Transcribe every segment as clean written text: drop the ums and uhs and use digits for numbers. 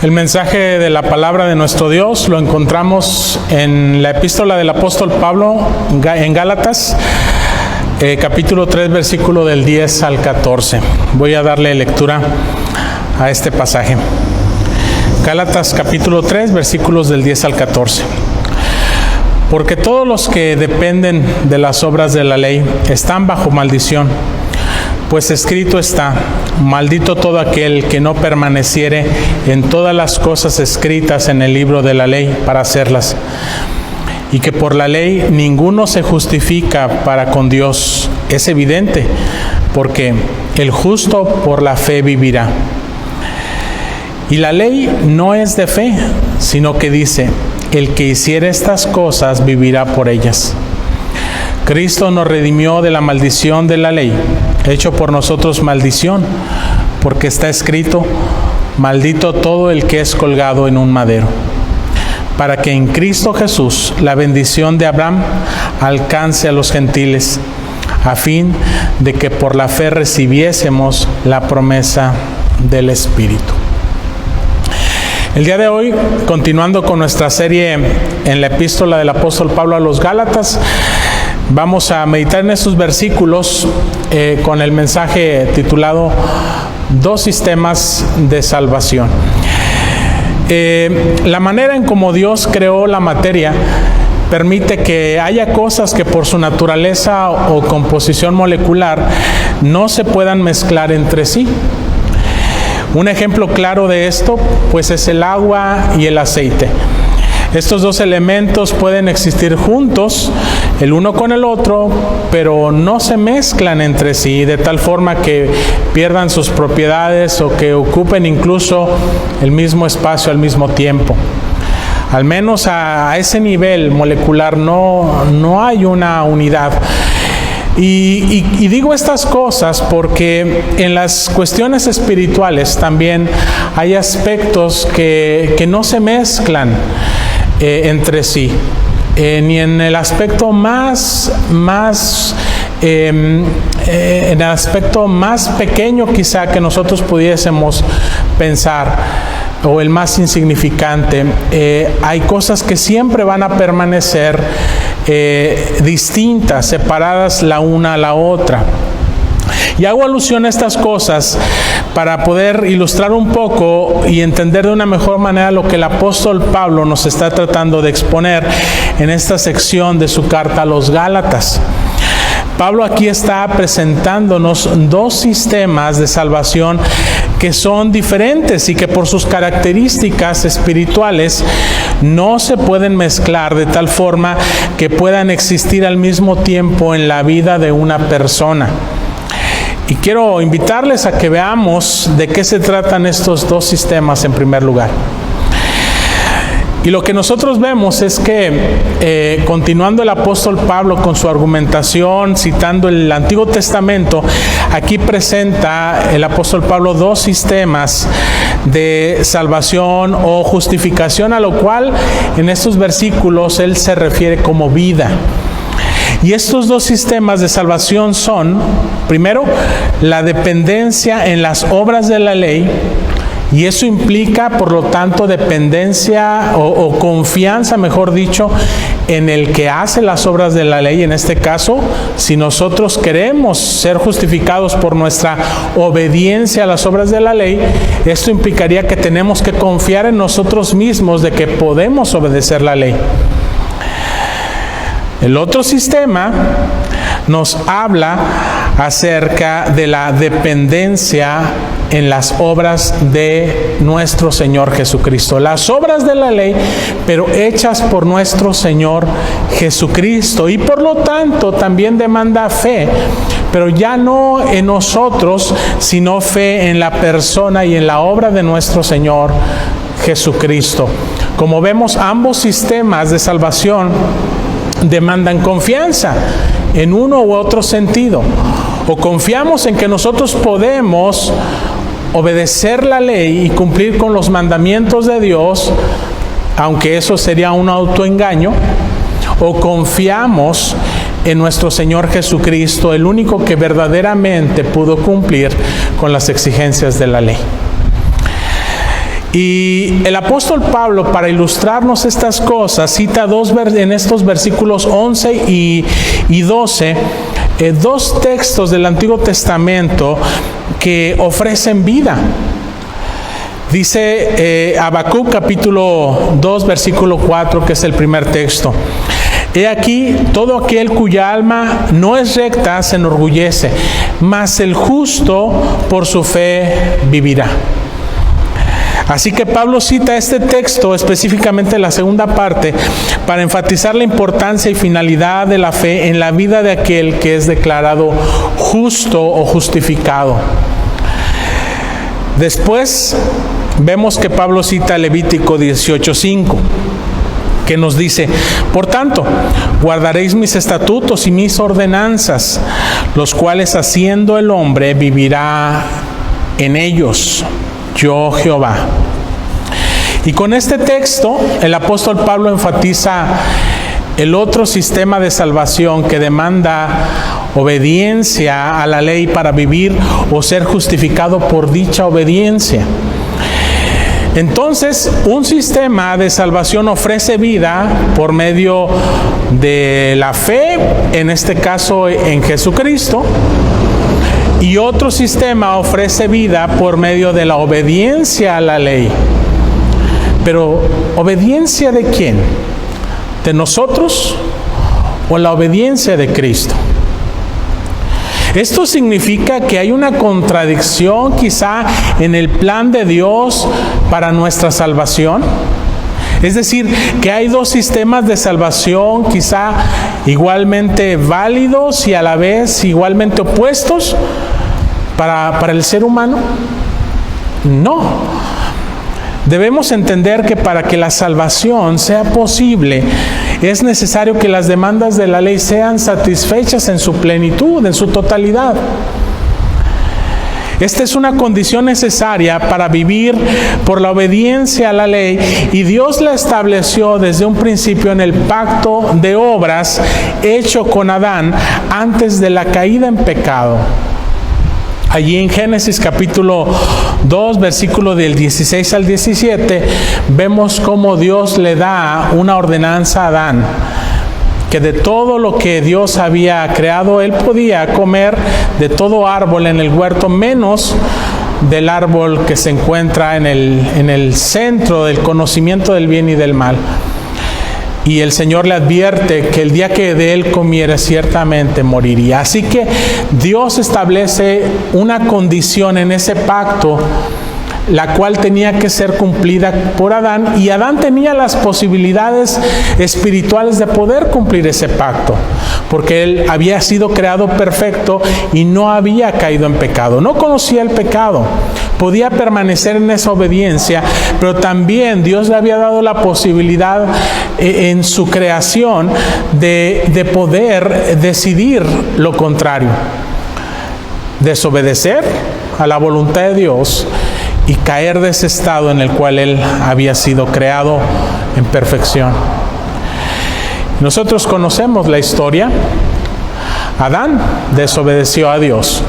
El mensaje de la palabra de nuestro Dios lo encontramos en la epístola del apóstol Pablo en Gálatas, capítulo 3, versículo del 10 al 14. Voy a darle lectura a este pasaje. Gálatas capítulo 3, versículos del 10 al 14. Porque todos los que dependen de las obras de la ley están bajo maldición. Pues escrito está: maldito todo aquel que no permaneciere en todas las cosas escritas en el libro de la ley para hacerlas. Y que por la ley ninguno se justifica para con Dios. Es evidente, porque el justo por la fe vivirá. Y la ley no es de fe, sino que dice: el que hiciere estas cosas vivirá por ellas. Cristo nos redimió de la maldición de la ley, hecho por nosotros maldición, porque está escrito: maldito todo el que es colgado en un madero, para que en Cristo Jesús la bendición de Abraham alcance a los gentiles, a fin de que por la fe recibiésemos la promesa del Espíritu. El día de hoy, continuando con nuestra serie en la epístola del apóstol Pablo a los Gálatas, vamos a meditar en estos versículos con el mensaje titulado Dos sistemas de salvación. La manera en cómo Dios creó la materia permite que haya cosas que por su naturaleza o composición molecular no se puedan mezclar entre sí. Un ejemplo claro de esto, pues, es el agua y el aceite. Estos dos elementos pueden existir juntos, el uno con el otro, pero no se mezclan entre sí, de tal forma que pierdan sus propiedades o que ocupen incluso el mismo espacio al mismo tiempo. Al menos a ese nivel molecular no hay una unidad. Y digo estas cosas porque en las cuestiones espirituales también hay aspectos que no se mezclan entre sí, ni en el aspecto en el aspecto más pequeño quizá que nosotros pudiésemos pensar, o el más insignificante. Hay cosas que siempre van a permanecer distintas, separadas la una a la otra. Y hago alusión a estas cosas para poder ilustrar un poco y entender de una mejor manera lo que el apóstol Pablo nos está tratando de exponer en esta sección de su carta a los Gálatas. Pablo aquí está presentándonos dos sistemas de salvación que son diferentes y que por sus características espirituales no se pueden mezclar de tal forma que puedan existir al mismo tiempo en la vida de una persona. Y quiero invitarles a que veamos de qué se tratan estos dos sistemas en primer lugar. Y lo que nosotros vemos es que, continuando el apóstol Pablo con su argumentación, citando el Antiguo Testamento, aquí presenta el apóstol Pablo dos sistemas de salvación o justificación, a lo cual en estos versículos él se refiere como vida. Y estos dos sistemas de salvación son, primero, la dependencia en las obras de la ley. Y eso implica, por lo tanto, dependencia o confianza, mejor dicho, en el que hace las obras de la ley. En este caso, si nosotros queremos ser justificados por nuestra obediencia a las obras de la ley, esto implicaría que tenemos que confiar en nosotros mismos de que podemos obedecer la ley. El otro sistema nos habla acerca de la dependencia en las obras de nuestro Señor Jesucristo. Las obras de la ley, pero hechas por nuestro Señor Jesucristo. Y por lo tanto también demanda fe, pero ya no en nosotros, sino fe en la persona y en la obra de nuestro Señor Jesucristo. Como vemos, ambos sistemas de salvación demandan confianza en uno u otro sentido. O confiamos en que nosotros podemos obedecer la ley y cumplir con los mandamientos de Dios, aunque eso sería un autoengaño, o confiamos en nuestro Señor Jesucristo, el único que verdaderamente pudo cumplir con las exigencias de la ley. Y el apóstol Pablo, para ilustrarnos estas cosas, cita en estos versículos 11 y 12, dos textos del Antiguo Testamento que ofrecen vida. Dice Habacuc capítulo 2, versículo 4, que es el primer texto. He aquí, todo aquel cuya alma no es recta se enorgullece, mas el justo por su fe vivirá. Así que Pablo cita este texto, específicamente la segunda parte, para enfatizar la importancia y finalidad de la fe en la vida de aquel que es declarado justo o justificado. Después vemos que Pablo cita Levítico 18:5, que nos dice: por tanto, guardaréis mis estatutos y mis ordenanzas, los cuales haciendo el hombre vivirá en ellos, yo Jehová. Y con este texto, el apóstol Pablo enfatiza el otro sistema de salvación que demanda obediencia a la ley para vivir o ser justificado por dicha obediencia. Entonces, un sistema de salvación ofrece vida por medio de la fe, en este caso en Jesucristo, y otro sistema ofrece vida por medio de la obediencia a la ley. Pero, ¿obediencia de quién? ¿De nosotros o la obediencia de Cristo? Esto significa que hay una contradicción quizá en el plan de Dios para nuestra salvación. Es decir, que hay dos sistemas de salvación quizá igualmente válidos y a la vez igualmente opuestos para el ser humano. No. Debemos entender que para que la salvación sea posible, es necesario que las demandas de la ley sean satisfechas en su plenitud, en su totalidad. Esta es una condición necesaria para vivir por la obediencia a la ley, y Dios la estableció desde un principio en el pacto de obras hecho con Adán antes de la caída en pecado. Allí en Génesis capítulo 2, versículo del 16 al 17, vemos cómo Dios le da una ordenanza a Adán, que de todo lo que Dios había creado, él podía comer de todo árbol en el huerto, menos del árbol que se encuentra en el centro del conocimiento del bien y del mal. Y el Señor le advierte que el día que de él comiera ciertamente moriría. Así que Dios establece una condición en ese pacto, la cual tenía que ser cumplida por Adán, y Adán tenía las posibilidades espirituales de poder cumplir ese pacto, porque él había sido creado perfecto y no había caído en pecado, no conocía el pecado, podía permanecer en esa obediencia, pero también Dios le había dado la posibilidad en su creación de poder decidir lo contrario, desobedecer a la voluntad de Dios y caer de ese estado en el cual él había sido creado en perfección. Nosotros conocemos la historia. Adán desobedeció a Dios.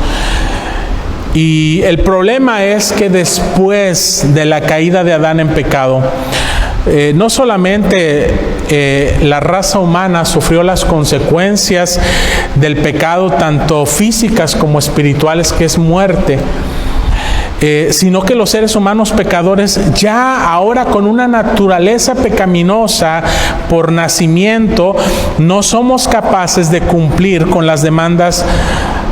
Y el problema es que después de la caída de Adán en pecado, no solamente la raza humana sufrió las consecuencias del pecado, tanto físicas como espirituales, que es muerte, sino que los seres humanos pecadores, ya ahora con una naturaleza pecaminosa por nacimiento, no somos capaces de cumplir con las demandas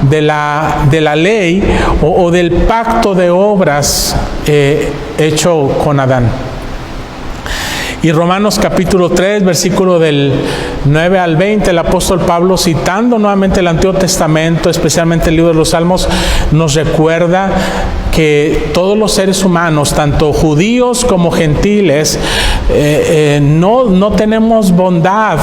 de la ley o del pacto de obras hecho con Adán. Y Romanos capítulo 3, versículo del 9 al 20, el apóstol Pablo, citando nuevamente el Antiguo Testamento, especialmente el libro de los Salmos, nos recuerda que todos los seres humanos, tanto judíos como gentiles, no tenemos bondad,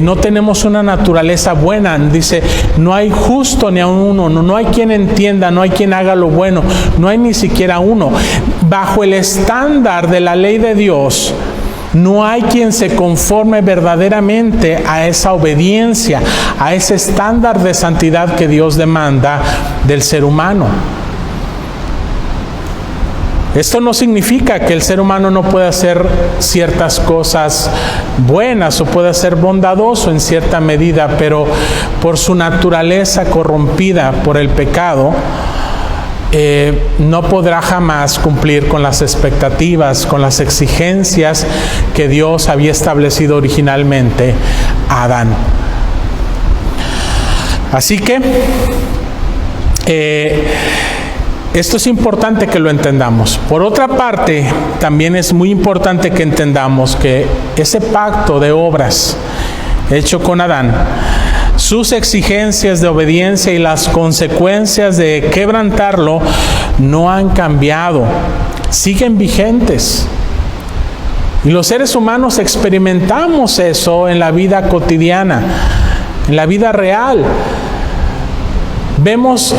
no tenemos una naturaleza buena. Dice, no hay justo ni a uno, no hay quien entienda, no hay quien haga lo bueno, no hay ni siquiera uno. Bajo el estándar de la ley de Dios, no hay quien se conforme verdaderamente a esa obediencia, a ese estándar de santidad que Dios demanda del ser humano. Esto no significa que el ser humano no pueda hacer ciertas cosas buenas o pueda ser bondadoso en cierta medida, pero por su naturaleza corrompida por el pecado, no podrá jamás cumplir con las expectativas, con las exigencias que Dios había establecido originalmente a Adán. Así que esto es importante que lo entendamos. Por otra parte, también es muy importante que entendamos que ese pacto de obras hecho con Adán, sus exigencias de obediencia y las consecuencias de quebrantarlo no han cambiado, siguen vigentes. Y los seres humanos experimentamos eso en la vida cotidiana, en la vida real. Vemos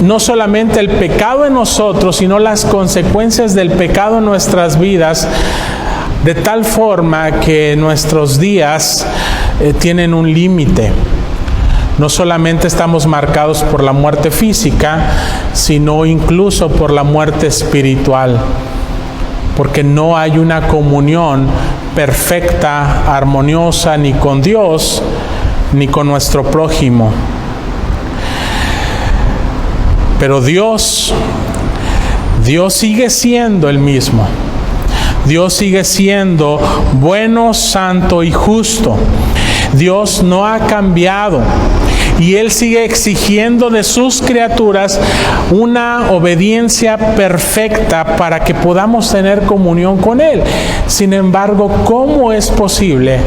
no solamente el pecado en nosotros, sino las consecuencias del pecado en nuestras vidas, de tal forma que nuestros días tienen un límite. No solamente estamos marcados por la muerte física, sino incluso por la muerte espiritual, porque no hay una comunión perfecta, armoniosa, ni con Dios, ni con nuestro prójimo. Pero Dios sigue siendo el mismo. Dios sigue siendo bueno, santo y justo. Dios no ha cambiado y Él sigue exigiendo de sus criaturas una obediencia perfecta para que podamos tener comunión con Él. Sin embargo, ¿cómo es posible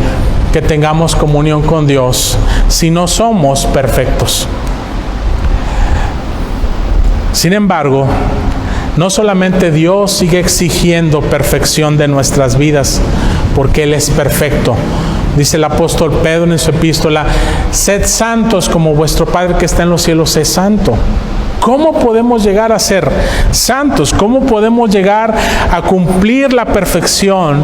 que tengamos comunión con Dios si no somos perfectos? Sin embargo, no solamente Dios sigue exigiendo perfección de nuestras vidas, porque Él es perfecto. Dice el apóstol Pedro en su epístola: sed santos como vuestro Padre que está en los cielos es santo. ¿Cómo podemos llegar a ser santos? ¿Cómo podemos llegar a cumplir la perfección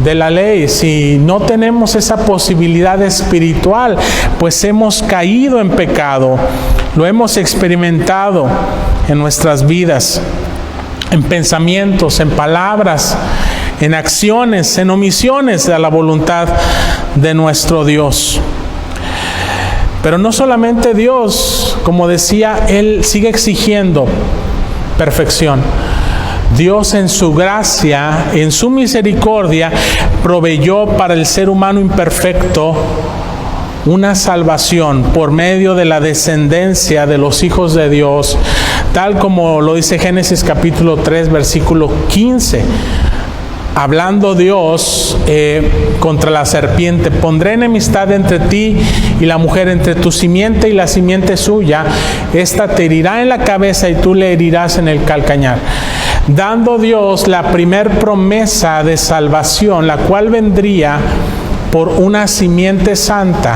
de la ley si no tenemos esa posibilidad espiritual? Pues hemos caído en pecado, lo hemos experimentado en nuestras vidas, en pensamientos, en palabras, en acciones, en omisiones de la voluntad de nuestro Dios. Pero no solamente Dios, como decía, Él sigue exigiendo perfección. Dios en su gracia, en su misericordia, proveyó para el ser humano imperfecto una salvación por medio de la descendencia de los hijos de Dios, tal como lo dice Génesis capítulo 3, versículo 15. Hablando Dios contra la serpiente: pondré enemistad entre ti y la mujer, entre tu simiente y la simiente suya. Esta te herirá en la cabeza y tú le herirás en el calcañar. Dando Dios la primer promesa de salvación, la cual vendría por una simiente santa,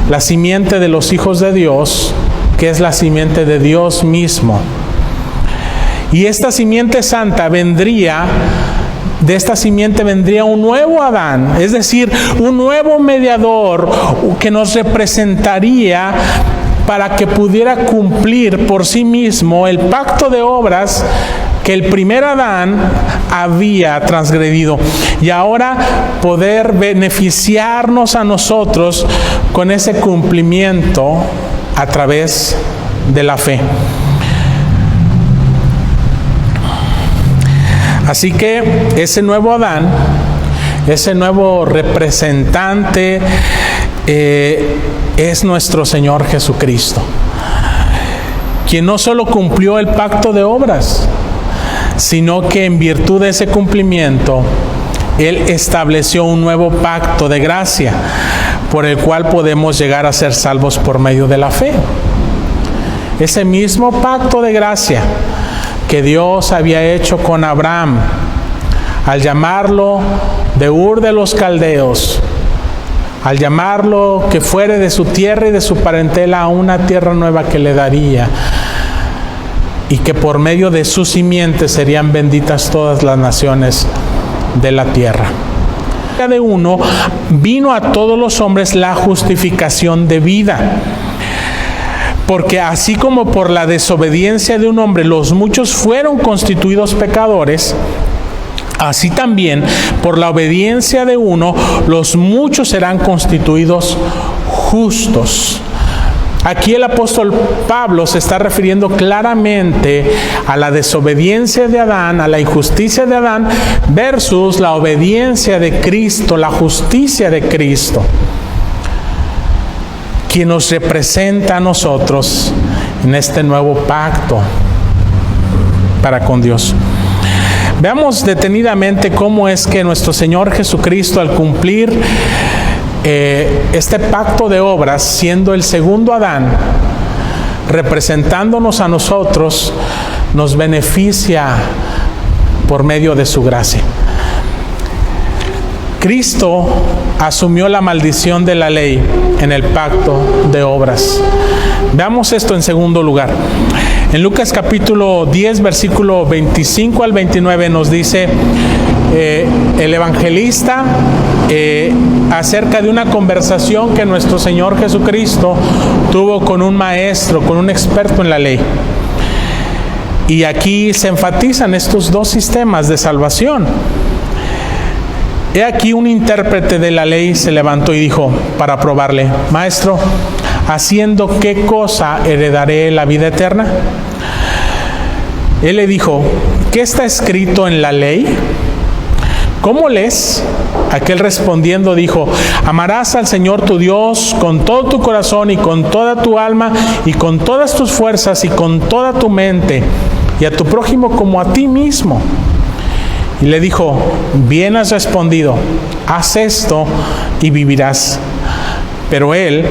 la simiente de los hijos de Dios, que es la simiente de Dios mismo. Y esta simiente santa vendría, de esta simiente vendría un nuevo Adán, es decir, un nuevo mediador que nos representaría para que pudiera cumplir por sí mismo el pacto de obras que el primer Adán había transgredido, y ahora poder beneficiarnos a nosotros con ese cumplimiento a través de la fe. Así que ese nuevo Adán, ese nuevo representante, es nuestro Señor Jesucristo, quien no solo cumplió el pacto de obras, sino que en virtud de ese cumplimiento, Él estableció un nuevo pacto de gracia, por el cual podemos llegar a ser salvos por medio de la fe. Ese mismo pacto de gracia que Dios había hecho con Abraham, al llamarlo de Ur de los Caldeos, al llamarlo que fuere de su tierra y de su parentela a una tierra nueva que le daría, y que por medio de su simiente serían benditas todas las naciones de la tierra. De uno vino a todos los hombres la justificación de vida. Porque así como por la desobediencia de un hombre los muchos fueron constituidos pecadores, así también por la obediencia de uno los muchos serán constituidos justos. Aquí el apóstol Pablo se está refiriendo claramente a la desobediencia de Adán, a la injusticia de Adán, versus la obediencia de Cristo, la justicia de Cristo, quien nos representa a nosotros en este nuevo pacto para con Dios. Veamos detenidamente cómo es que nuestro Señor Jesucristo, al cumplir este pacto de obras, siendo el segundo Adán, representándonos a nosotros, nos beneficia por medio de su gracia. Cristo asumió la maldición de la ley en el pacto de obras. Veamos esto en segundo lugar. En Lucas capítulo 10, versículo 25 al 29 nos dice el evangelista acerca de una conversación que nuestro Señor Jesucristo tuvo con un maestro, con un experto en la ley. Y aquí se enfatizan estos dos sistemas de salvación. He aquí un intérprete de la ley se levantó y dijo para probarle: Maestro, ¿haciendo qué cosa heredaré la vida eterna? Él le dijo: ¿qué está escrito en la ley? ¿Cómo lees? Aquel respondiendo dijo: amarás al Señor tu Dios con todo tu corazón y con toda tu alma y con todas tus fuerzas y con toda tu mente, y a tu prójimo como a ti mismo. Y le dijo: bien has respondido, haz esto y vivirás. Pero él,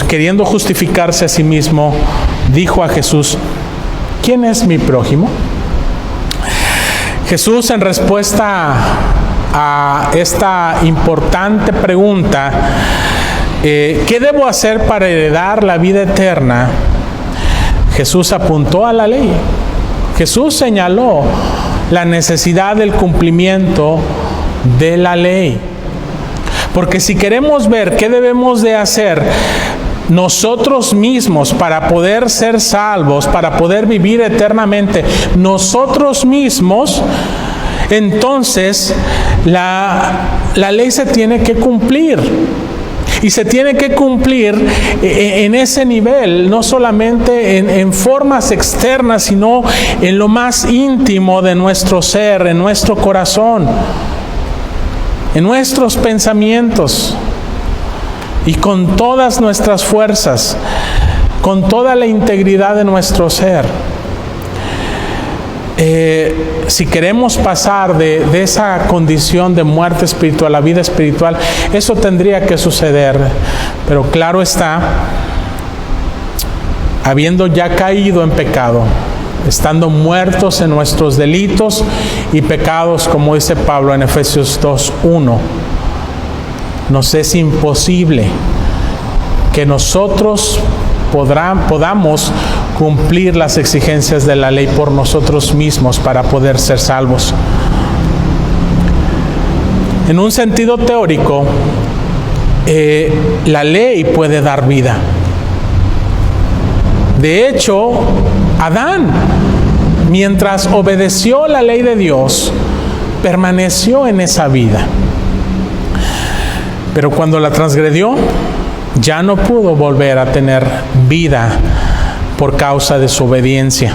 queriendo justificarse a sí mismo, dijo a Jesús: ¿quién es mi prójimo? Jesús, en respuesta a esta importante pregunta, ¿qué debo hacer para heredar la vida eterna? Jesús apuntó a la ley. Jesús señaló la necesidad del cumplimiento de la ley. Porque si queremos ver qué debemos de hacer nosotros mismos para poder ser salvos, para poder vivir eternamente nosotros mismos, entonces la ley se tiene que cumplir. Y se tiene que cumplir en ese nivel, no solamente en formas externas, sino en lo más íntimo de nuestro ser, en nuestro corazón, en nuestros pensamientos y con todas nuestras fuerzas, con toda la integridad de nuestro ser. Si queremos pasar de esa condición de muerte espiritual a vida espiritual, eso tendría que suceder. Pero claro está, habiendo ya caído en pecado, estando muertos en nuestros delitos y pecados, como dice Pablo en Efesios 2:1, nos es imposible que nosotros podamos cumplir las exigencias de la ley por nosotros mismos para poder ser salvos. En un sentido teórico, la ley puede dar vida. De hecho, Adán, mientras obedeció la ley de Dios, permaneció en esa vida. Pero cuando la transgredió, ya no pudo volver a tener vida por causa de su obediencia.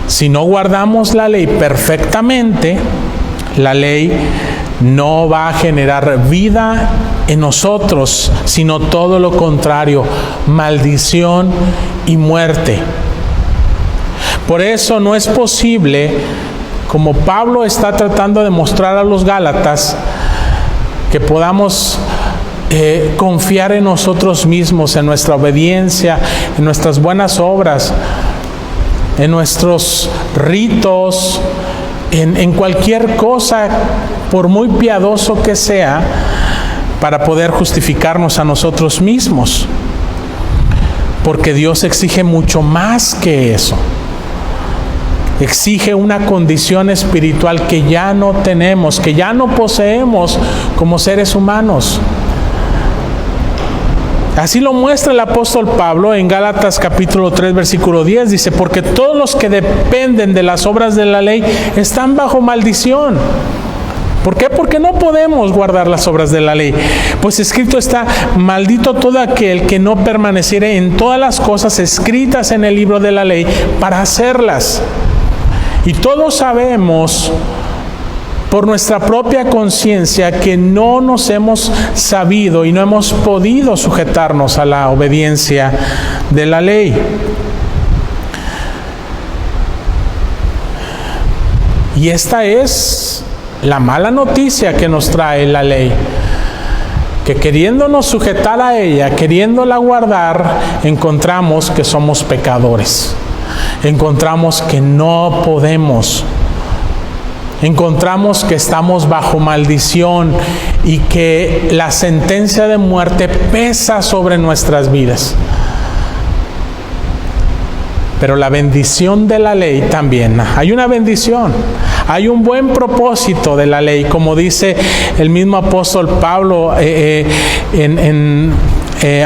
Si no guardamos la ley perfectamente, la ley no va a generar vida en nosotros, sino todo lo contrario, maldición y muerte. Por eso no es posible, como Pablo está tratando de mostrar a los Gálatas, que podamos confiar en nosotros mismos, en nuestra obediencia, en nuestras buenas obras, en nuestros ritos, en cualquier cosa, por muy piadoso que sea, para poder justificarnos a nosotros mismos. Porque Dios exige mucho más que eso. Exige una condición espiritual que ya no tenemos, que ya no poseemos como seres humanos. Así lo muestra el apóstol Pablo en Gálatas capítulo 3, versículo 10. Dice, porque todos los que dependen de las obras de la ley están bajo maldición. ¿Por qué? Porque no podemos guardar las obras de la ley. Pues escrito está, maldito todo aquel que no permaneciere en todas las cosas escritas en el libro de la ley para hacerlas. Y todos sabemos por nuestra propia conciencia que no nos hemos sabido y no hemos podido sujetarnos a la obediencia de la ley. Y esta es la mala noticia que nos trae la ley, que queriéndonos sujetar a ella, queriéndola guardar, encontramos que somos pecadores, encontramos que no podemos, encontramos que estamos bajo maldición y que la sentencia de muerte pesa sobre nuestras vidas. Pero la bendición de la ley también, hay una bendición, hay un buen propósito de la ley, como dice el mismo apóstol Pablo a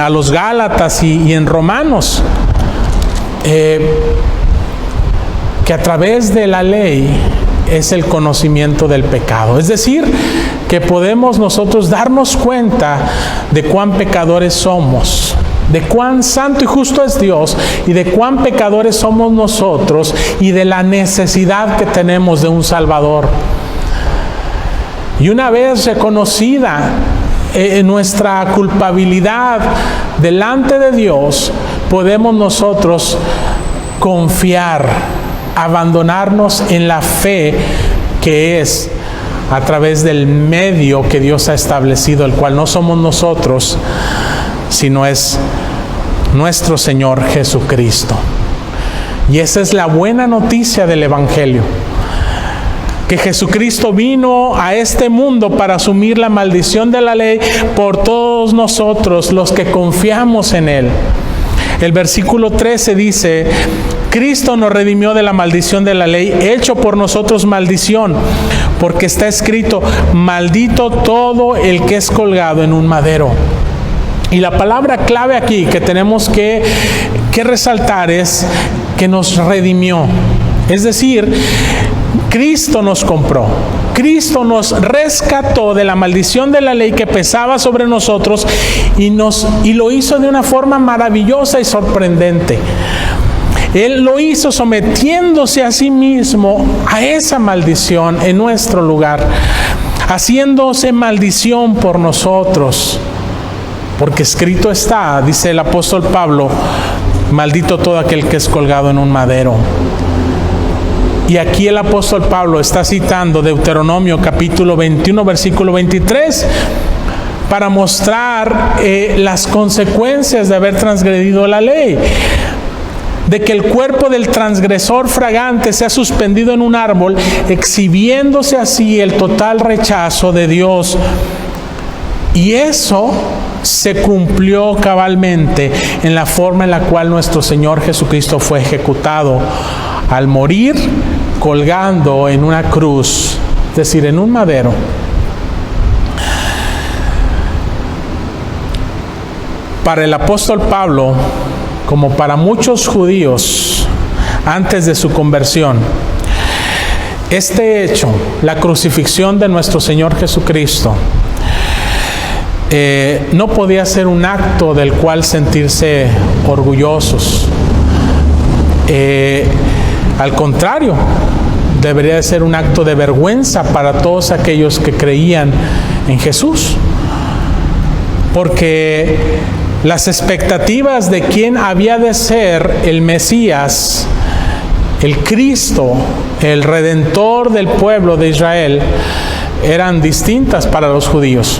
los Gálatas y en Romanos, que a través de la ley es el conocimiento del pecado. Es decir, que podemos nosotros darnos cuenta de cuán pecadores somos, de cuán santo y justo es Dios y de cuán pecadores somos nosotros y de la necesidad que tenemos de un Salvador. Y una vez reconocida nuestra culpabilidad delante de Dios, podemos nosotros confiar, abandonarnos en la fe que es a través del medio que Dios ha establecido, el cual no somos nosotros, sino es nuestro Señor Jesucristo. Y esa es la buena noticia del Evangelio, que Jesucristo vino a este mundo para asumir la maldición de la ley por todos nosotros los que confiamos en Él. El versículo 13 dice, Cristo nos redimió de la maldición de la ley, hecho por nosotros maldición, porque está escrito, maldito todo el que es colgado en un madero. Y la palabra clave aquí que tenemos que resaltar es que nos redimió. Es decir, Cristo nos compró. Cristo nos rescató de la maldición de la ley que pesaba sobre nosotros y lo hizo de una forma maravillosa y sorprendente. Él lo hizo sometiéndose a sí mismo a esa maldición en nuestro lugar, haciéndose maldición por nosotros. Porque escrito está, dice el apóstol Pablo, maldito todo aquel que es colgado en un madero. Y aquí el apóstol Pablo está citando Deuteronomio capítulo 21, versículo 23, para mostrar las consecuencias de haber transgredido la ley. De que el cuerpo del transgresor fragante sea suspendido en un árbol, exhibiéndose así el total rechazo de Dios. Y eso se cumplió cabalmente en la forma en la cual nuestro Señor Jesucristo fue ejecutado al morir colgando en una cruz, es decir, en un madero. Para el apóstol Pablo, como para muchos judíos antes de su conversión, este hecho, la crucifixión de nuestro Señor Jesucristo, no podía ser un acto del cual sentirse orgullosos. Al contrario, debería de ser un acto de vergüenza para todos aquellos que creían en Jesús. Porque las expectativas de quién había de ser el Mesías, el Cristo, el Redentor del pueblo de Israel, eran distintas para los judíos.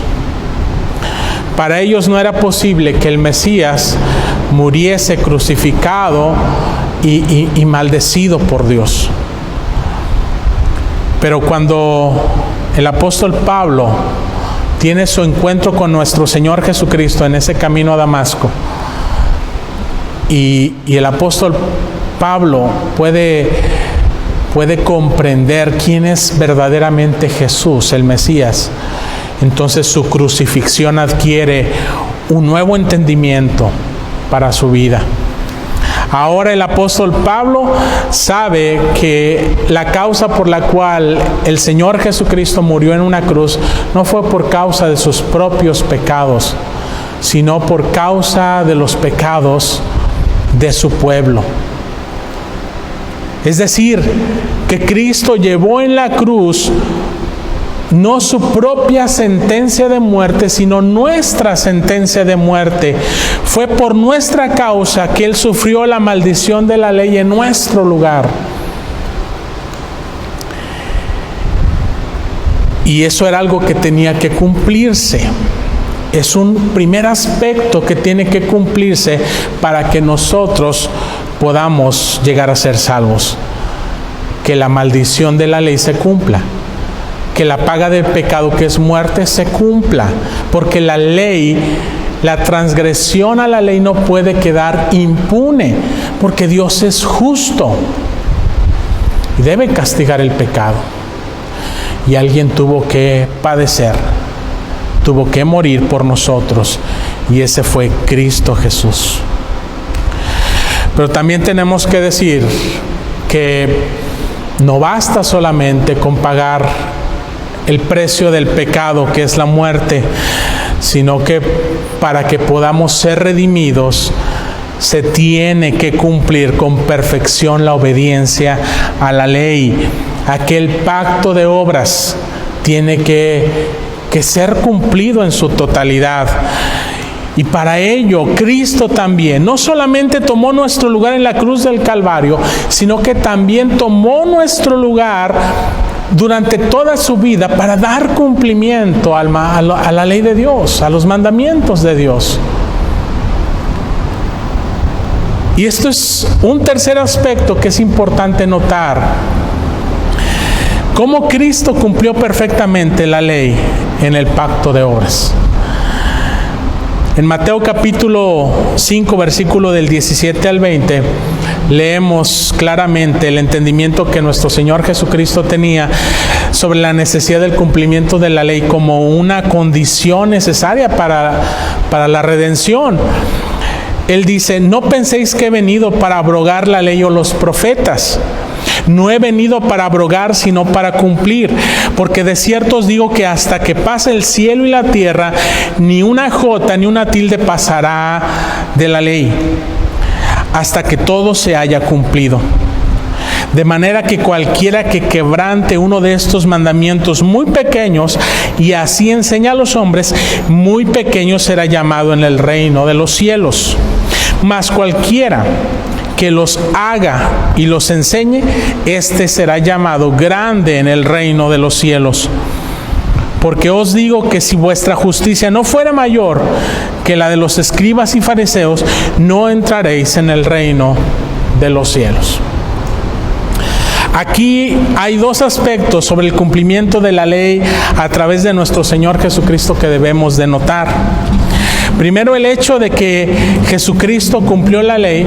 Para ellos no era posible que el Mesías muriese crucificado y maldecido por Dios. Pero cuando el apóstol Pablo tiene su encuentro con nuestro Señor Jesucristo en ese camino a Damasco, y el apóstol Pablo puede comprender quién es verdaderamente Jesús, el Mesías, entonces su crucifixión adquiere un nuevo entendimiento para su vida. Ahora el apóstol Pablo sabe que la causa por la cual el Señor Jesucristo murió en una cruz no fue por causa de sus propios pecados, sino por causa de los pecados de su pueblo. Es decir, que Cristo llevó en la cruz no su propia sentencia de muerte, sino nuestra sentencia de muerte. Fue por nuestra causa que Él sufrió la maldición de la ley en nuestro lugar. Y eso era algo que tenía que cumplirse. Es un primer aspecto que tiene que cumplirse para que nosotros podamos llegar a ser salvos. Que la maldición de la ley se cumpla. Que la paga del pecado, que es muerte, se cumpla. Porque la ley, la transgresión a la ley no puede quedar impune. Porque Dios es justo y debe castigar el pecado. Y alguien tuvo que padecer, tuvo que morir por nosotros. Y ese fue Cristo Jesús. Pero también tenemos que decir que no basta solamente con pagar el precio del pecado, que es la muerte, sino que para que podamos ser redimidos, se tiene que cumplir con perfección la obediencia a la ley. Aquel pacto de obras tiene que ser cumplido en su totalidad. Y para ello, Cristo también, no solamente tomó nuestro lugar en la cruz del Calvario, sino que también tomó nuestro lugar durante toda su vida para dar cumplimiento a la ley de Dios, a los mandamientos de Dios. Y esto es un tercer aspecto que es importante notar. Cómo Cristo cumplió perfectamente la ley en el pacto de obras. En Mateo capítulo 5, versículo del 17 al 20, leemos claramente el entendimiento que nuestro Señor Jesucristo tenía sobre la necesidad del cumplimiento de la ley como una condición necesaria para la redención. Él dice: no penséis que he venido para abrogar la ley o los profetas. No he venido para abrogar, sino para cumplir. Porque de cierto os digo que hasta que pase el cielo y la tierra, ni una jota ni una tilde pasará de la ley, hasta que todo se haya cumplido. De manera que cualquiera que quebrante uno de estos mandamientos muy pequeños, y así enseña a los hombres, muy pequeño será llamado en el reino de los cielos. Mas cualquiera que los haga y los enseñe, éste será llamado grande en el reino de los cielos. Porque os digo que si vuestra justicia no fuera mayor que la de los escribas y fariseos, no entraréis en el reino de los cielos. Aquí hay dos aspectos sobre el cumplimiento de la ley a través de nuestro Señor Jesucristo que debemos de notar. Primero, el hecho de que Jesucristo cumplió la ley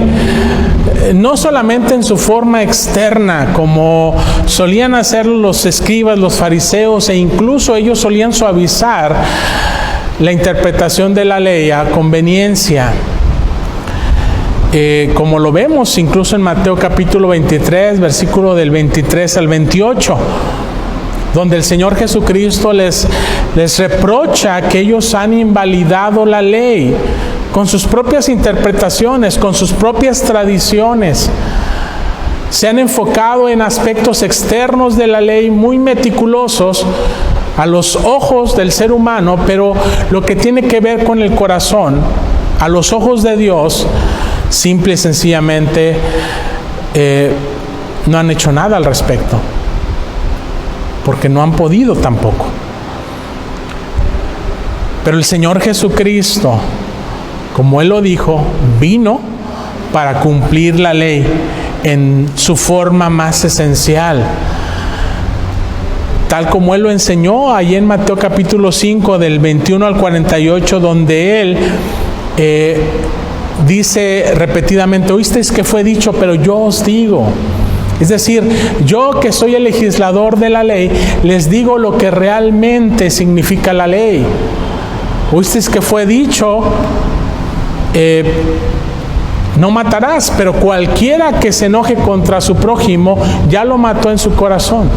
no solamente en su forma externa, como solían hacer los escribas, los fariseos, e incluso ellos solían suavizar la interpretación de la ley a conveniencia. Como lo vemos incluso en Mateo capítulo 23, versículo del 23 al 28, donde el Señor Jesucristo les reprocha que ellos han invalidado la ley con sus propias interpretaciones, con sus propias tradiciones. Se han enfocado en aspectos externos de la ley muy meticulosos a los ojos del ser humano, pero lo que tiene que ver con el corazón, a los ojos de Dios, simple y sencillamente no han hecho nada al respecto, porque no han podido tampoco. Pero el Señor Jesucristo, como Él lo dijo, vino para cumplir la ley en su forma más esencial, tal como Él lo enseñó allí en Mateo capítulo 5 del 21 al 48, donde Él dice repetidamente: oísteis que fue dicho, pero yo os digo. Es decir, yo que soy el legislador de la ley, les digo lo que realmente significa la ley. Oísteis que fue dicho, no matarás, pero cualquiera que se enoje contra su prójimo, ya lo mató en su corazón.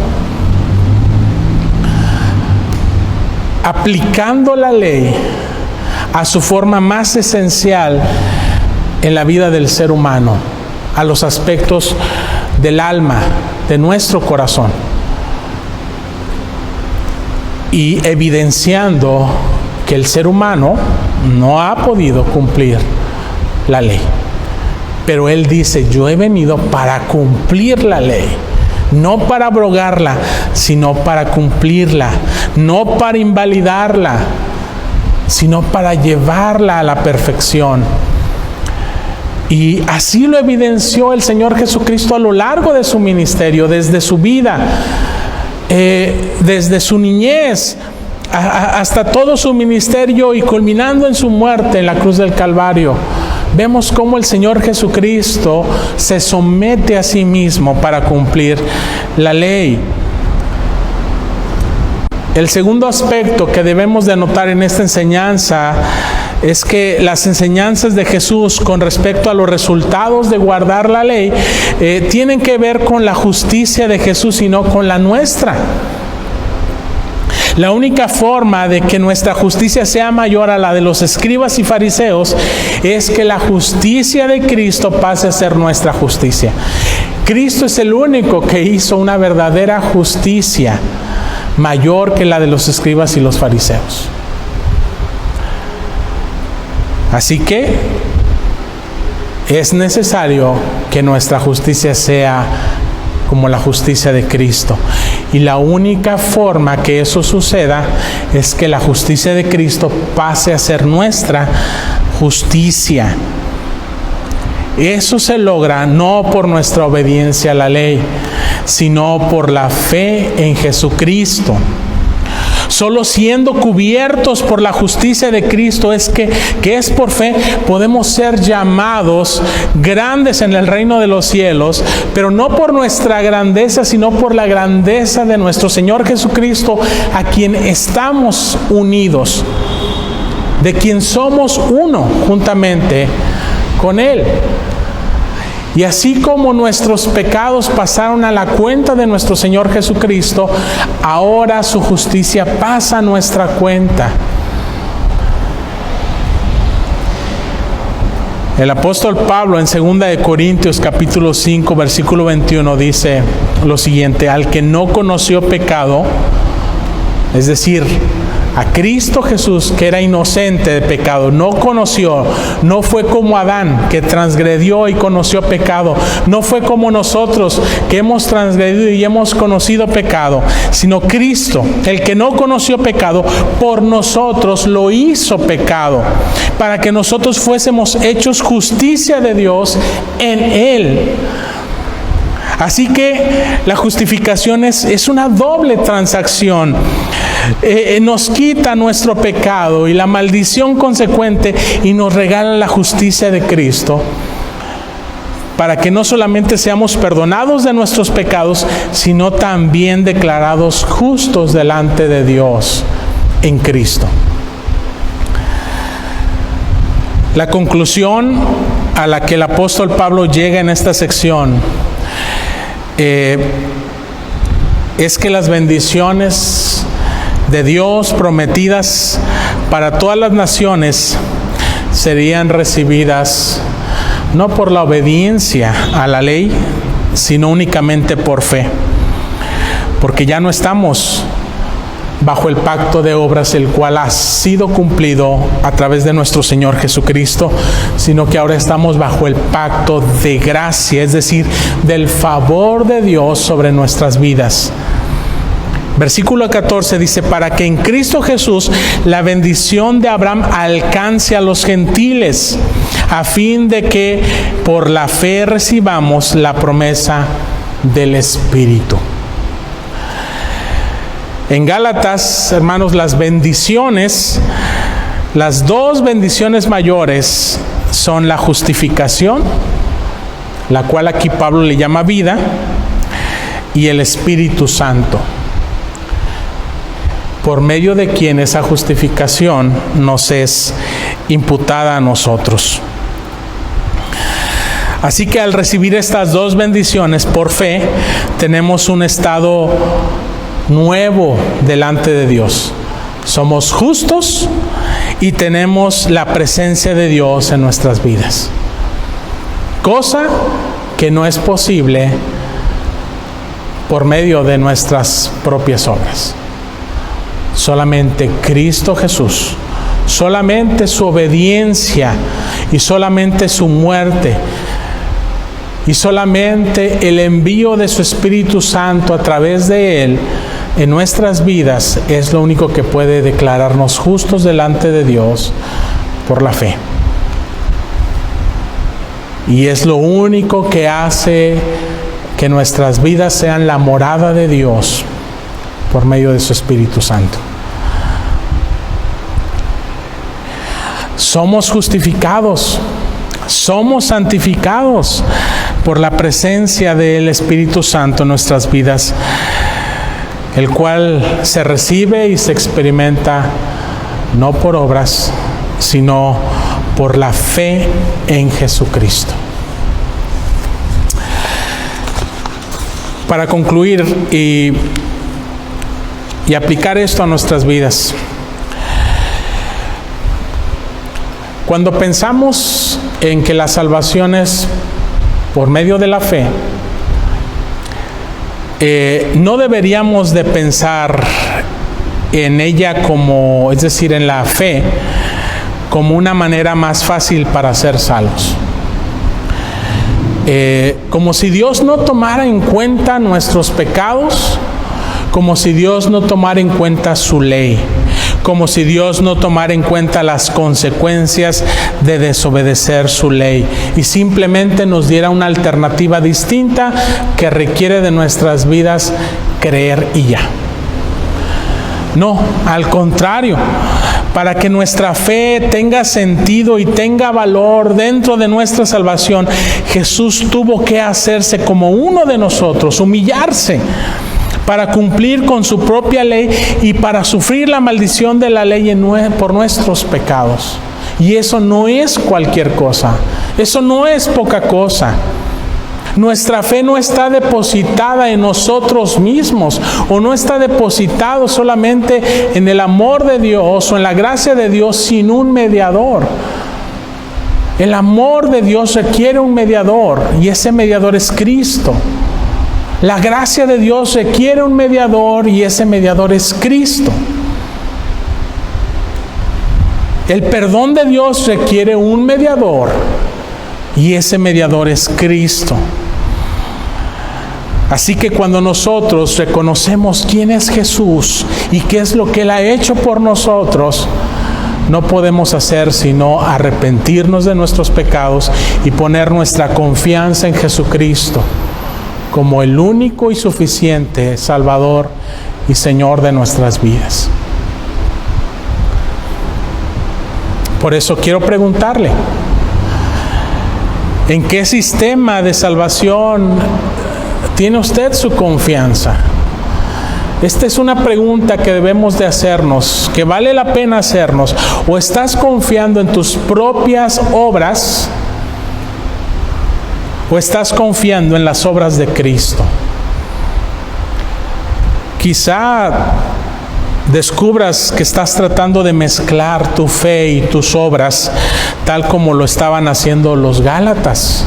Aplicando la ley a su forma más esencial en la vida del ser humano, a los aspectos del alma, de nuestro corazón, y evidenciando que el ser humano no ha podido cumplir la ley. Pero Él dice, yo he venido para cumplir la ley, no para abrogarla, sino para cumplirla, no para invalidarla, sino para llevarla a la perfección. Y así lo evidenció el Señor Jesucristo a lo largo de su ministerio, desde su vida, desde su niñez, hasta todo su ministerio y culminando en su muerte en la cruz del Calvario. Vemos cómo el Señor Jesucristo se somete a sí mismo para cumplir la ley. El segundo aspecto que debemos de anotar en esta enseñanza es que las enseñanzas de Jesús con respecto a los resultados de guardar la ley tienen que ver con la justicia de Jesús y no con la nuestra. La única forma de que nuestra justicia sea mayor a la de los escribas y fariseos es que la justicia de Cristo pase a ser nuestra justicia. Cristo es el único que hizo una verdadera justicia mayor que la de los escribas y los fariseos. Así que es necesario que nuestra justicia sea como la justicia de Cristo. Y la única forma que eso suceda es que la justicia de Cristo pase a ser nuestra justicia. Eso se logra no por nuestra obediencia a la ley, sino por la fe en Jesucristo. Solo siendo cubiertos por la justicia de Cristo que es por fe, podemos ser llamados grandes en el reino de los cielos, pero no por nuestra grandeza, sino por la grandeza de nuestro Señor Jesucristo, a quien estamos unidos, de quien somos uno juntamente con Él. Y así como nuestros pecados pasaron a la cuenta de nuestro Señor Jesucristo, ahora su justicia pasa a nuestra cuenta. El apóstol Pablo en 2 de Corintios capítulo 5 versículo 21 dice lo siguiente: al que no conoció pecado, es decir, a Cristo Jesús, que era inocente de pecado, no conoció, no fue como Adán, que transgredió y conoció pecado, no fue como nosotros, que hemos transgredido y hemos conocido pecado, sino Cristo, el que no conoció pecado, por nosotros lo hizo pecado, para que nosotros fuésemos hechos justicia de Dios en Él. Así que la justificación es una doble transacción. Nos quita nuestro pecado y la maldición consecuente y nos regala la justicia de Cristo, para que no solamente seamos perdonados de nuestros pecados, sino también declarados justos delante de Dios en Cristo. La conclusión a la que el apóstol Pablo llega en esta sección es que las bendiciones de Dios prometidas para todas las naciones serían recibidas no por la obediencia a la ley, sino únicamente por fe, porque ya no estamos bajo el pacto de obras, el cual ha sido cumplido a través de nuestro Señor Jesucristo, sino que ahora estamos bajo el pacto de gracia, es decir, del favor de Dios sobre nuestras vidas. Versículo 14 dice: para que en Cristo Jesús la bendición de Abraham alcance a los gentiles, a fin de que por la fe recibamos la promesa del Espíritu. En Gálatas, hermanos, las bendiciones, las dos bendiciones mayores son la justificación, la cual aquí Pablo le llama vida, y el Espíritu Santo. por medio de quien esa justificación nos es imputada a nosotros. Así que al recibir estas dos bendiciones por fe, tenemos un estado nuevo delante de Dios. Somos justos y tenemos la presencia de Dios en nuestras vidas. Cosa que no es posible por medio de nuestras propias obras. Solamente Cristo Jesús, solamente su obediencia y solamente su muerte y solamente el envío de su Espíritu Santo a través de Él en nuestras vidas es lo único que puede declararnos justos delante de Dios por la fe. Y es lo único que hace que nuestras vidas sean la morada de Dios por medio de su Espíritu Santo. Somos justificados, somos santificados por la presencia del Espíritu Santo en nuestras vidas, el cual se recibe y se experimenta no por obras, sino por la fe en Jesucristo. Para concluir y aplicar esto a nuestras vidas, cuando pensamos en que la salvación es por medio de la fe, no deberíamos de pensar en ella como, es decir, en la fe, como una manera más fácil para ser salvos. Como si Dios no tomara en cuenta nuestros pecados, como si Dios no tomara en cuenta su ley, como si Dios no tomara en cuenta las consecuencias de desobedecer su ley y simplemente nos diera una alternativa distinta que requiere de nuestras vidas creer y ya. No, al contrario, para que nuestra fe tenga sentido y tenga valor dentro de nuestra salvación, Jesús tuvo que hacerse como uno de nosotros, humillarse para cumplir con su propia ley y para sufrir la maldición de la ley por nuestros pecados. Y eso no es cualquier cosa, eso no es poca cosa. Nuestra fe no está depositada en nosotros mismos o no está depositado solamente en el amor de Dios o en la gracia de Dios sin un mediador. El amor de Dios requiere un mediador y ese mediador es Cristo. La gracia de Dios requiere un mediador y ese mediador es Cristo. El perdón de Dios requiere un mediador y ese mediador es Cristo. Así que cuando nosotros reconocemos quién es Jesús y qué es lo que Él ha hecho por nosotros, no podemos hacer sino arrepentirnos de nuestros pecados y poner nuestra confianza en Jesucristo como el único y suficiente Salvador y Señor de nuestras vidas. Por eso quiero preguntarle, ¿en qué sistema de salvación tiene usted su confianza? Esta es una pregunta que debemos de hacernos, que vale la pena hacernos. ¿O estás confiando en tus propias obras? ¿O estás confiando en las obras de Cristo? Quizá descubras que estás tratando de mezclar tu fe y tus obras, tal como lo estaban haciendo los Gálatas.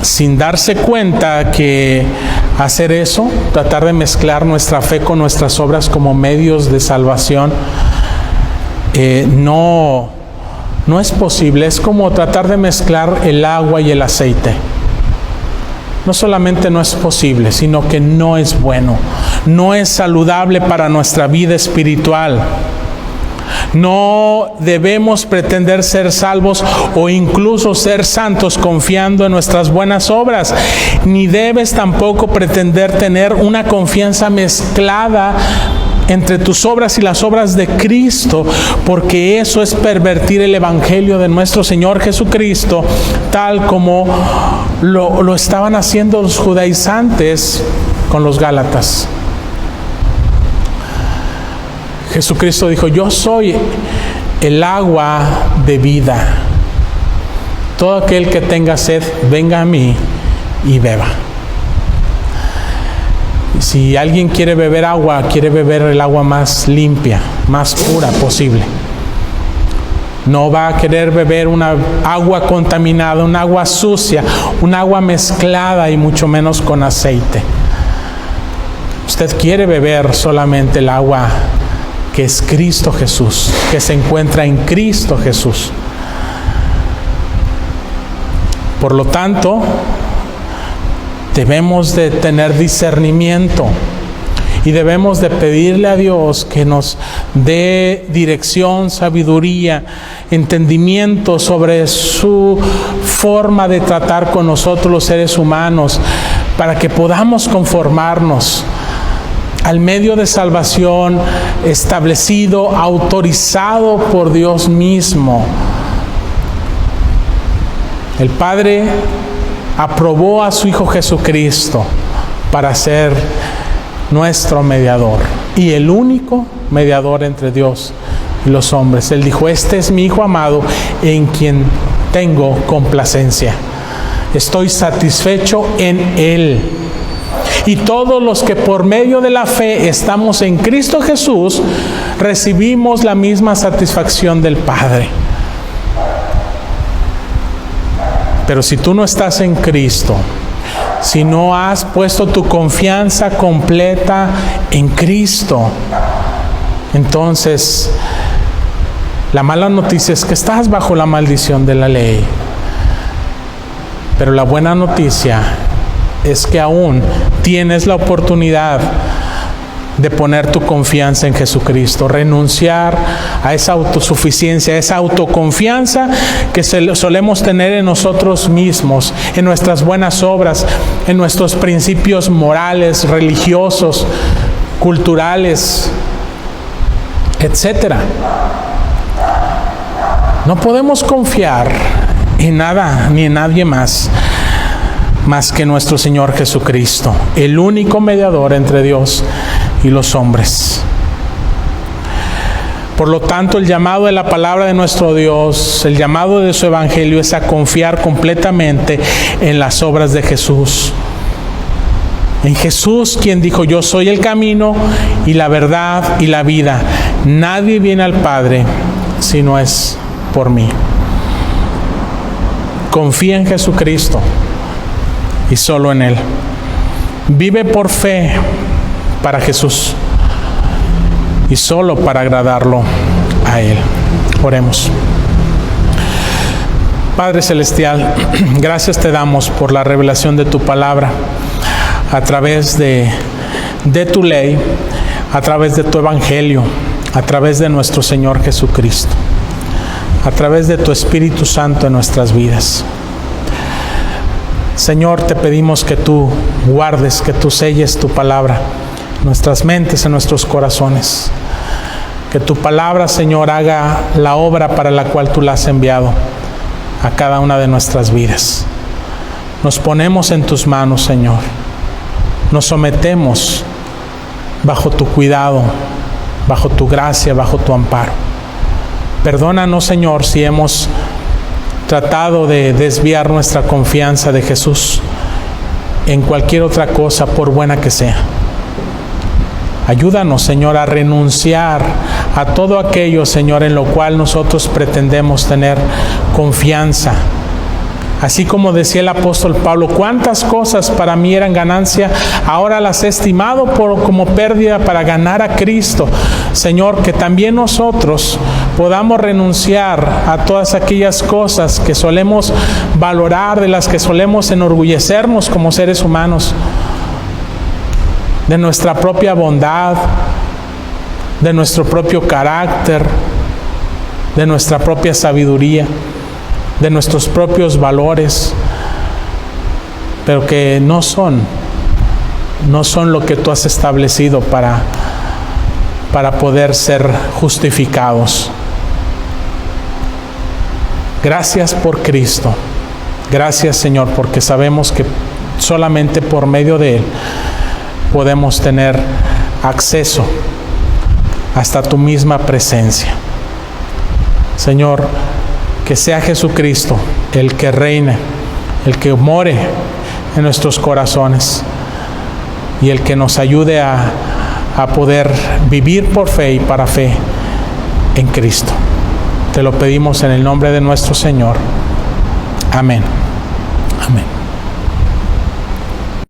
Sin darse cuenta que hacer eso, tratar de mezclar nuestra fe con nuestras obras como medios de salvación, no es posible. Es como tratar de mezclar el agua y el aceite. No solamente no es posible, sino que no es bueno, no es saludable para nuestra vida espiritual. No debemos pretender ser salvos o incluso ser santos confiando en nuestras buenas obras, ni debes tampoco pretender tener una confianza mezclada entre tus obras y las obras de Cristo, porque eso es pervertir el Evangelio de nuestro Señor Jesucristo, tal como lo estaban haciendo los judaizantes con los Gálatas. Jesucristo dijo: yo soy el agua de vida. Todo aquel que tenga sed, venga a mí y beba. Si alguien quiere beber agua, quiere beber el agua más limpia, más pura posible. No va a querer beber una agua contaminada, un agua sucia, un agua mezclada y mucho menos con aceite. Usted quiere beber solamente el agua que es Cristo Jesús, que se encuentra en Cristo Jesús. Por lo tanto, debemos de tener discernimiento y debemos de pedirle a Dios que nos dé dirección, sabiduría, entendimiento sobre su forma de tratar con nosotros los seres humanos, para que podamos conformarnos al medio de salvación establecido, autorizado por Dios mismo. El Padre aprobó a su Hijo Jesucristo para ser nuestro mediador y el único mediador entre Dios y los hombres. Él dijo: este es mi Hijo amado en quien tengo complacencia. Estoy satisfecho en Él. Y todos los que por medio de la fe estamos en Cristo Jesús, recibimos la misma satisfacción del Padre. Pero si tú no estás en Cristo, si no has puesto tu confianza completa en Cristo, entonces la mala noticia es que estás bajo la maldición de la ley. Pero la buena noticia es que aún tienes la oportunidad de poner tu confianza en Jesucristo, renunciar a esa autosuficiencia, a esa autoconfianza que solemos tener en nosotros mismos, en nuestras buenas obras, en nuestros principios morales, religiosos, culturales, etc. No podemos confiar en nada ni en nadie más que nuestro Señor Jesucristo, el único mediador entre Dios y los hombres. Por lo tanto, el llamado de la palabra de nuestro Dios, el llamado de su evangelio, es a confiar completamente en las obras de Jesús. En Jesús, quien dijo: yo soy el camino y la verdad y la vida. Nadie viene al Padre si no es por mí. Confía en Jesucristo y solo en Él. Vive por fe para Jesús y solo para agradarlo a Él. Oremos. Padre Celestial, gracias te damos por la revelación de tu palabra a través de tu ley, a través de tu evangelio, a través de nuestro Señor Jesucristo, a través de tu Espíritu Santo en nuestras vidas. Señor, te pedimos que tú guardes, que tú selles tu palabra en nuestras mentes, en nuestros corazones. Que tu palabra, Señor, haga la obra para la cual tú la has enviado a cada una de nuestras vidas. Nos ponemos en tus manos, Señor. Nos sometemos bajo tu cuidado, bajo tu gracia, bajo tu amparo. Perdónanos, Señor, si hemos tratado de desviar nuestra confianza de Jesús en cualquier otra cosa, por buena que sea. Ayúdanos, Señor, a renunciar a todo aquello, Señor, en lo cual nosotros pretendemos tener confianza. Así como decía el apóstol Pablo: cuántas cosas para mí eran ganancia, ahora las he estimado como pérdida para ganar a Cristo. Señor, que también nosotros podamos renunciar a todas aquellas cosas que solemos valorar, de las que solemos enorgullecernos como seres humanos, de nuestra propia bondad, de nuestro propio carácter, de nuestra propia sabiduría, de nuestros propios valores, pero que no son lo que tú has establecido para poder ser justificados. Gracias por Cristo. Gracias, Señor, porque sabemos que solamente por medio de Él podemos tener acceso hasta tu misma presencia. Señor, que sea Jesucristo el que reine, el que more en nuestros corazones y el que nos ayude a poder vivir por fe y para fe en Cristo. Te lo pedimos en el nombre de nuestro Señor. Amén. Amén.